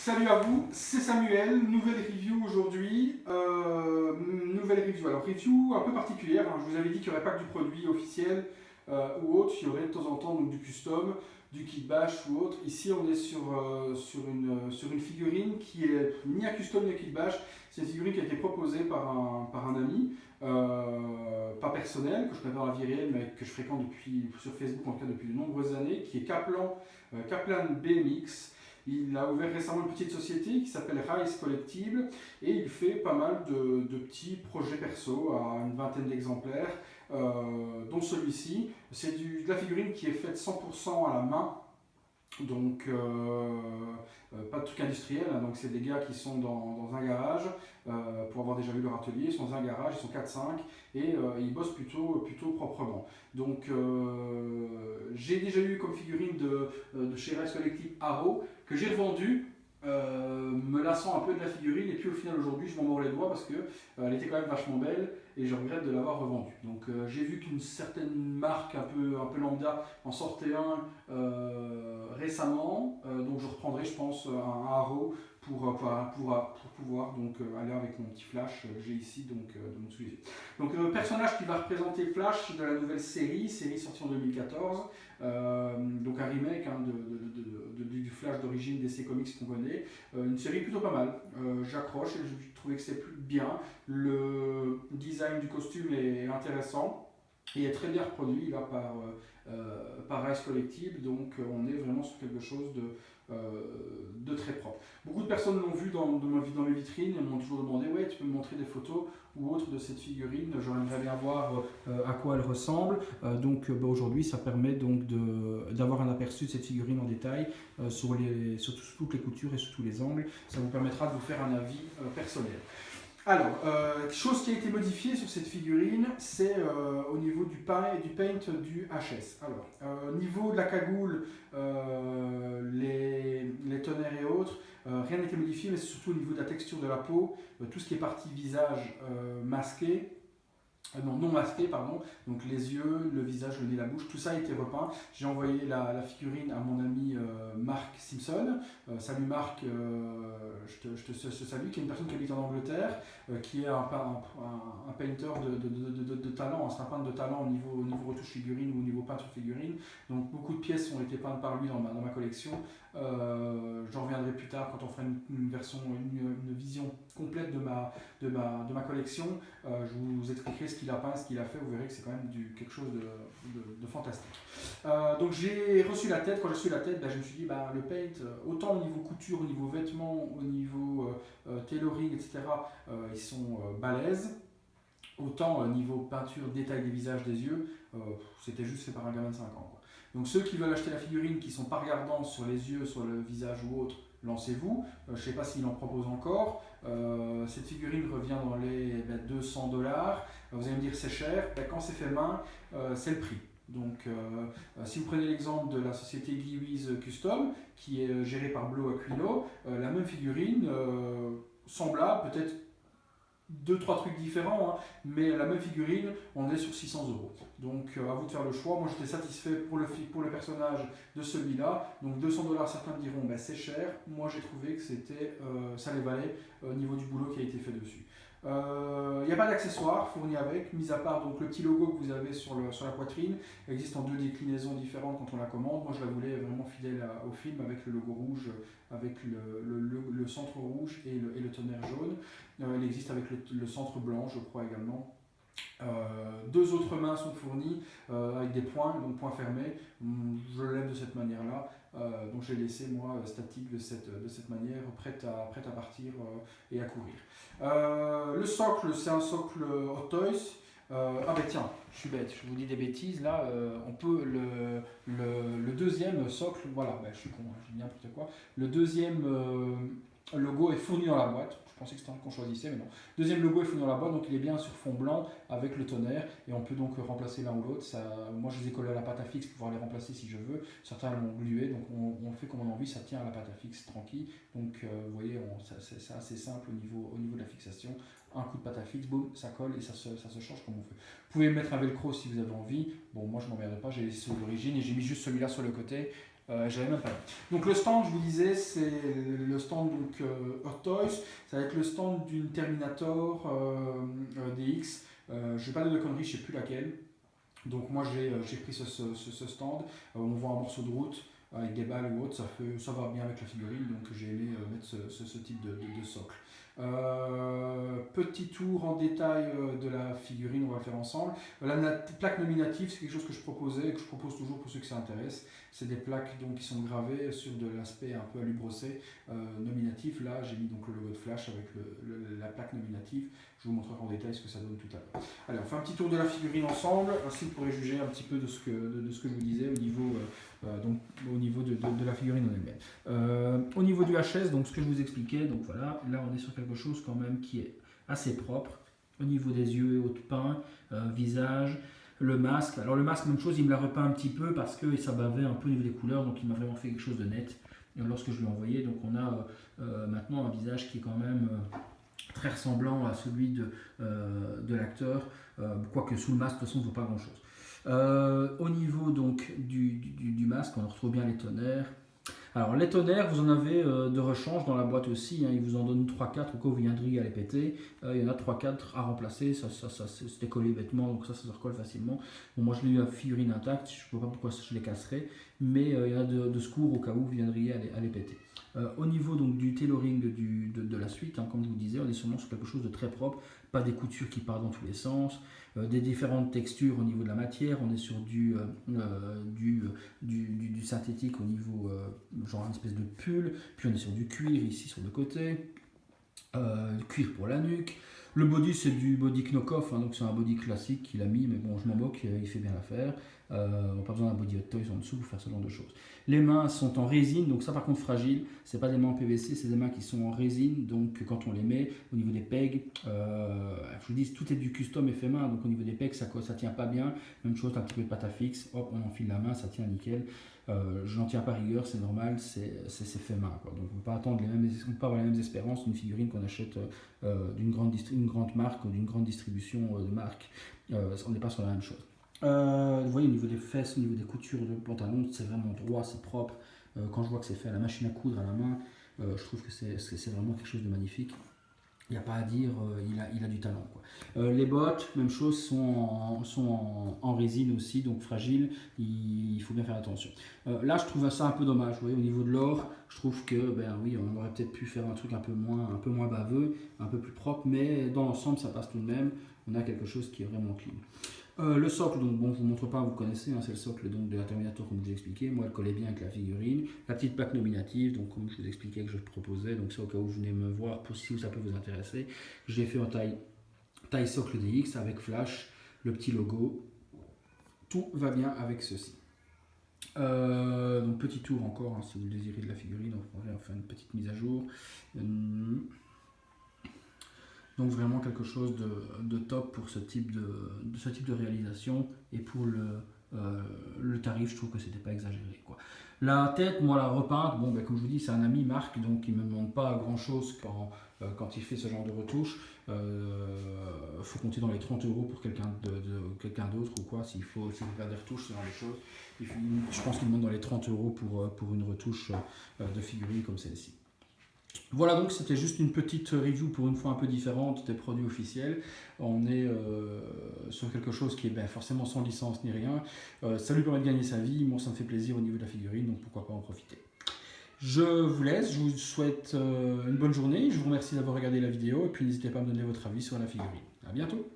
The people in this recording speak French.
Salut à vous, c'est Samuel, nouvelle review aujourd'hui. Nouvelle review, alors review un peu particulière, hein. Je vous avais dit qu'il n'y aurait pas que du produit officiel ou autre, il y aurait de temps en temps donc, du custom, du kit bash ou autre. Ici on est sur une figurine qui est ni un custom ni un kit bash, c'est une figurine qui a été proposée par un ami, pas personnel, que je connais dans la vie réelle mais que je fréquente sur Facebook en tout cas depuis de nombreuses années, qui est Kaplan BMX. Il a ouvert récemment une petite société qui s'appelle Rise Collectible et il fait pas mal de petits projets perso à une vingtaine d'exemplaires, dont celui-ci. C'est de la figurine qui est faite 100% à la main, donc pas de truc industriel, hein. Donc c'est des gars qui sont dans un garage, pour avoir déjà vu leur atelier, ils sont dans un garage, ils sont 4-5 et ils bossent plutôt proprement. Donc j'ai déjà eu comme figurine de chez Rise Collective Arrow que j'ai revendu, me lassant un peu de la figurine, et puis au final aujourd'hui je m'en mords les doigts parce que elle était quand même vachement belle et je regrette de l'avoir revendue. Donc j'ai vu qu'une certaine marque un peu lambda en sortait un récemment, donc je reprendrai je pense un Arrow pour pouvoir donc aller avec mon petit Flash que j'ai ici donc de mon sous les yeux. Donc le personnage qui va représenter Flash de la nouvelle série sortie en 2014, donc un remake, hein, du Flash d'origine DC Comics qu'on connaît, une série plutôt pas mal, j'accroche et je trouvais que c'était plus bien, le design du costume est intéressant et est très bien reproduit là par Rise Collective, donc on est vraiment sur quelque chose de très propre. Beaucoup de personnes l'ont vu dans mes vitrines et m'ont toujours demandé ouais, tu peux me montrer des photos ou autres de cette figurine, j'aimerais bien voir à quoi elle ressemble. Donc aujourd'hui ça permet donc d'avoir un aperçu de cette figurine en détail, sur toutes les coutures et sur tous les angles. Ça vous permettra de vous faire un avis personnel. Alors, chose qui a été modifiée sur cette figurine, c'est au niveau du paint du HS. Alors, niveau de la cagoule, les tonnerres et autres, rien n'a été modifié, mais c'est surtout au niveau de la texture de la peau, tout ce qui est partie visage masqué. Non masqué, pardon, donc les yeux, le visage, le nez, la bouche, tout ça a été repeint. J'ai envoyé la figurine à mon ami Mark Simpson. Salut Marc, je te salue, qui est une personne qui habite en Angleterre, qui est un painter de talent, c'est un peintre de talent au niveau retouche figurine ou au niveau peinture figurine. Donc beaucoup de pièces ont été peintes par lui dans ma collection. J'en reviendrai plus tard quand on fera une vision complète de ma collection. Je vous expliquerai ce qu'il a peint, ce qu'il a fait, vous verrez que c'est quand même quelque chose de fantastique. Donc j'ai reçu la tête, quand j'ai reçu la tête, je me suis dit le paint, autant au niveau couture, au niveau vêtements, au niveau tailoring, etc., ils sont balèzes. Autant au niveau peinture, détail des visages, des yeux, c'était juste fait par un gamin de 5 ans, quoi. Donc ceux qui veulent acheter la figurine, qui ne sont pas regardants sur les yeux, sur le visage ou autre, lancez-vous. Je ne sais pas s'il en propose encore. Cette figurine revient dans les $200. Vous allez me dire c'est cher. Quand c'est fait main, c'est le prix. Donc si vous prenez l'exemple de la société Gliwiz Custom, qui est gérée par Blue Aquino, la même figurine, semblable, peut-être 2-3 trucs différents, hein, mais la même figurine, on est sur 600 €. Donc à vous de faire le choix. Moi j'étais satisfait pour le personnage de celui-là. Donc 200$, certains me diront c'est cher. Moi j'ai trouvé que ça les valait au niveau du boulot qui a été fait dessus. Il n'y a pas d'accessoires fournis avec, mis à part donc, le petit logo que vous avez sur la poitrine. Il existe en 2 déclinaisons différentes quand on la commande. Moi je la voulais vraiment fidèle au film, avec le logo rouge, avec le centre rouge et le tonnerre jaune. Il existe avec le centre blanc, je crois également. 2 autres mains sont fournies avec des points, donc points fermés. Je l'aime de cette manière-là. Donc j'ai laissé moi statique de cette manière, prête à partir et à courir. Le socle, c'est un socle Hot Toys. Tiens, je suis bête, je vous dis des bêtises là. On peut le deuxième socle, voilà, je suis con, j'ai dit n'importe quoi. Le deuxième logo est fourni dans la boîte. Je pensais que c'était un qu'on choisissait, mais non. Deuxième logo est fourni dans la boîte, donc il est bien sur fond blanc avec le tonnerre, et on peut donc remplacer l'un ou l'autre. Moi je les ai collés à la pâte à fixe pour pouvoir les remplacer si je veux. Certains l'ont glué, donc on fait comme on a envie, ça tient à la pâte à fixe tranquille. Donc vous voyez, c'est assez simple au niveau de la fixation. Un coup de pâte à fixe, boum, ça colle et ça se change comme on veut. Vous pouvez mettre un velcro si vous avez envie. Bon, moi je m'emmerde pas, j'ai laissé celui d'origine et j'ai mis juste celui-là sur le côté. J'avais même pas vu. Donc le stand, je vous disais, c'est le stand donc, Hot Toys. Ça va être le stand d'une Terminator DX. Je ne vais pas donner de conneries, je ne sais plus laquelle. Donc moi j'ai pris ce stand. On voit un morceau de route avec des balles ou autre, ça va bien avec la figurine, donc j'ai aimé mettre ce type de socle. Petit tour en détail de la figurine, on va le faire ensemble. La plaque nominative, c'est quelque chose que je proposais et que je propose toujours pour ceux que ça intéresse. C'est des plaques donc, qui sont gravées sur de l'aspect un peu alu-brossé nominatif. Là, j'ai mis donc le logo de Flash avec la plaque nominative. Je vous montrerai en détail ce que ça donne tout à l'heure. Allez, on fait un petit tour de la figurine ensemble. Ainsi, vous pourrez juger un petit peu de ce que je vous disais au niveau, de la figurine en elle-même. Au niveau du HS, donc ce que je vous expliquais, donc voilà, là on est sur quelque chose quand même qui est assez propre. Au niveau des yeux et autres peints, visage, le masque. Alors le masque, même chose, il me l'a repeint un petit peu parce que ça bavait un peu au niveau des couleurs, donc il m'a vraiment fait quelque chose de net lorsque je lui ai envoyé. Donc on a maintenant un visage qui est quand même très ressemblant à celui de l'acteur, quoique sous le masque de toute façon on ne voit pas grand chose. Au niveau donc du masque, on retrouve bien les tonnerres. Alors les tonnerres, vous en avez de rechange dans la boîte aussi, hein, ils vous en donnent 3-4 au cas où vous viendriez à les péter. Il y en a 3-4 à remplacer, ça c'était collé bêtement, donc ça se recolle facilement. Bon, moi je l'ai eu à figurine intacte, je ne sais pas pourquoi je les casserais, mais il y en a de secours au cas où vous viendriez à les péter. Au niveau donc, du tailoring de la suite, hein, comme je vous disais, on est sûrement sur quelque chose de très propre, pas des coutures qui partent dans tous les sens, des différentes textures au niveau de la matière, on est sur du synthétique au niveau genre une espèce de pull, puis on est sur du cuir ici sur le côté, cuir pour la nuque. Le body c'est du body Knock-Off, hein, donc c'est un body classique qu'il a mis, mais bon je m'en moque, il fait bien l'affaire. On n'a pas besoin d'un body Hot Toys en dessous pour faire ce genre de choses. Les mains sont en résine, donc ça par contre fragile, c'est pas des mains en PVC, c'est des mains qui sont en résine, donc quand on les met au niveau des pegs, je vous dis tout est du custom et fait main, donc au niveau des pegs ça tient pas bien, même chose un petit peu de pâte à fixe, hop on enfile la main, ça tient nickel. Je n'en tiens pas rigueur, c'est normal, c'est fait main, quoi. Donc on ne peut pas attendre on peut pas avoir les mêmes espérances d'une figurine qu'on achète d'une grande marque ou d'une grande distribution de marque. On n'est pas sur la même chose. Vous voyez au niveau des fesses, au niveau des coutures de pantalon, c'est vraiment droit, c'est propre. Quand je vois que c'est fait à la machine à coudre à la main, je trouve que c'est vraiment quelque chose de magnifique. Il n'y a pas à dire, il a du talent, quoi. Les bottes, même chose, sont en résine aussi, donc fragiles, il faut bien faire attention. Là, je trouve ça un peu dommage, vous voyez, au niveau de l'or, je trouve que, ben oui, on aurait peut-être pu faire un truc un peu moins baveux, un peu plus propre, mais dans l'ensemble, ça passe tout de même, on a quelque chose qui est vraiment clean. Le socle, donc bon, je vous montre pas, vous connaissez, hein, c'est le socle donc, de la Terminator comme je vous ai expliqué. Moi, elle collait bien avec la figurine. La petite plaque nominative, donc comme je vous expliquais que je proposais, donc c'est au cas où vous venez me voir pour si ça peut vous intéresser. Je l'ai fait en taille socle DX avec flash, le petit logo. Tout va bien avec ceci. Donc petit tour encore, hein, si vous le désirez de la figurine, on va faire une petite mise à jour. Donc vraiment quelque chose de top pour ce type de réalisation, et pour le tarif, je trouve que c'était pas exagéré, quoi. La tête, moi la repeinte, bon, ben, comme je vous dis, c'est un ami Marc, donc il ne me demande pas grand chose quand il fait ce genre de retouche. Faut compter dans les 30 € pour quelqu'un d'autre ou quoi, s'il faut faire des retouches, ce genre de choses. Je pense qu'il demande dans les 30 € pour une retouche de figurine comme celle-ci. Voilà, donc c'était juste une petite review pour une fois un peu différente des produits officiels. On est sur quelque chose qui est forcément sans licence ni rien. Ça lui permet de gagner sa vie, moi ça me fait plaisir au niveau de la figurine, donc pourquoi pas en profiter. Je vous laisse, je vous souhaite une bonne journée, je vous remercie d'avoir regardé la vidéo, et puis n'hésitez pas à me donner votre avis sur la figurine. A bientôt.